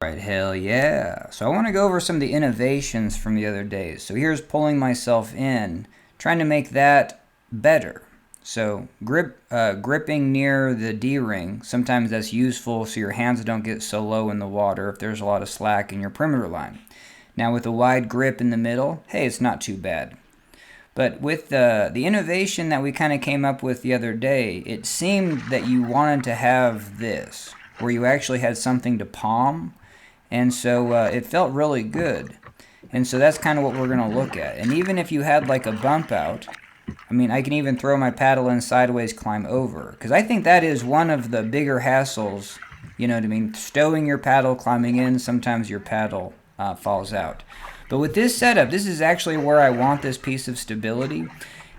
Right, hell yeah. So I want to go over some of the innovations from the other days. So here's pulling myself in, trying to make that better. So gripping near the D-ring, sometimes that's useful so your hands don't get so low in the water if there's a lot of slack in your perimeter line. Now with a wide grip in the middle, hey, it's not too bad. But with the innovation that we kind of came up with the other day, it seemed that you wanted to have this, where you actually had something to palm. And so it felt really good. And so that's kind of what we're going to look at. And even if you had like a bump out, I mean, I can even throw my paddle in sideways, climb over. Because I think that is one of the bigger hassles, you know what I mean? Stowing your paddle, climbing in, sometimes your paddle falls out. But with this setup, this is actually where I want this piece of stability.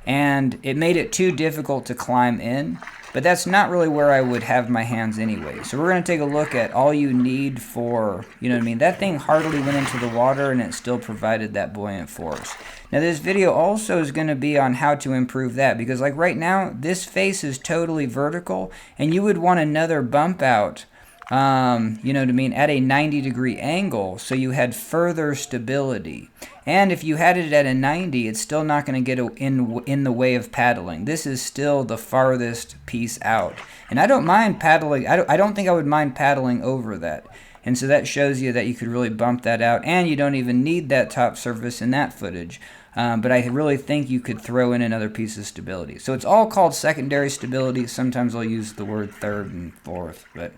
And it made it too difficult to climb in. But that's not really where I would have my hands anyway. So we're going to take a look at all you need for, you know what I mean? That thing hardly went into the water and it still provided that buoyant force. Now this video also is going to be on how to improve that. Because like right now, this face is totally vertical. And you would want another bump out, you know what I mean, at a 90-degree angle so you had further stability. And if you had it at a 90, it's still not going to get in the way of paddling. This is still the farthest piece out. And I don't mind paddling. I don't think I would mind paddling over that. And so that shows you that you could really bump that out. And you don't even need that top surface in that footage. But I really think you could throw in another piece of stability. So it's all called secondary stability. Sometimes I'll use the word third and fourth. But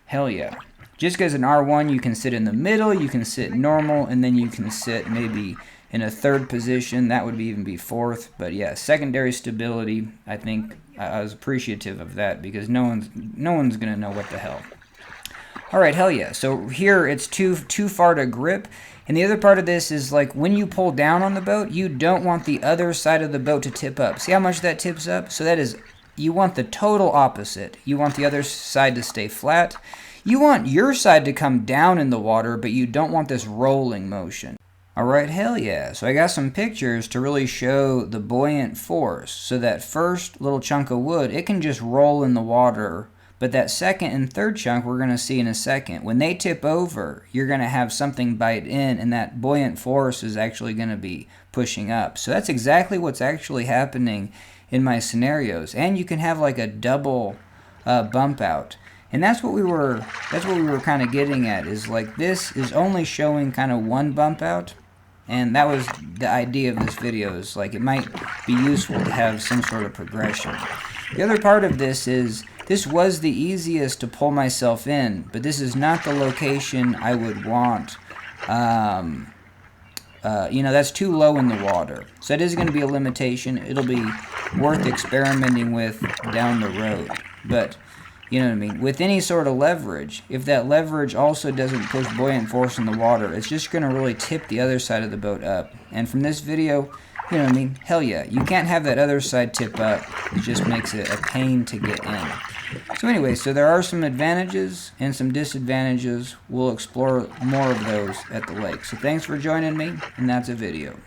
hell yeah. Just because in R1 you can sit in the middle, you can sit normal, and then you can sit maybe in a third position. That would even be fourth. But yeah, secondary stability, I think I was appreciative of that because no one's going to know what the hell. All right, hell yeah. So here it's too far to grip. And the other part of this is like when you pull down on the boat, you don't want the other side of the boat to tip up. See how much that tips up? So that is, you want the total opposite. You want the other side to stay flat. You want your side to come down in the water, but you don't want this rolling motion. Alright, hell yeah. So I got some pictures to really show the buoyant force. So that first little chunk of wood, it can just roll in the water. But that second and third chunk we're going to see in a second. When they tip over, you're going to have something bite in, and that buoyant force is actually going to be pushing up. So that's exactly what's actually happening in my scenarios. And you can have like a double bump out. And that's what we were kind of getting at, is like this is only showing kind of one bump out. And that was the idea of this video, is like it might be useful to have some sort of progression. The other part of this is, this was the easiest to pull myself in, but this is not the location I would want. You know, that's too low in the water. So it is going to be a limitation. It'll be worth experimenting with down the road. But you know what I mean? With any sort of leverage, if that leverage also doesn't push buoyant force in the water, it's just going to really tip the other side of the boat up. And from this video, you know what I mean? Hell yeah. You can't have that other side tip up. It just makes it a pain to get in. So anyway, so there are some advantages and some disadvantages. We'll explore more of those at the lake. So thanks for joining me, and that's a video.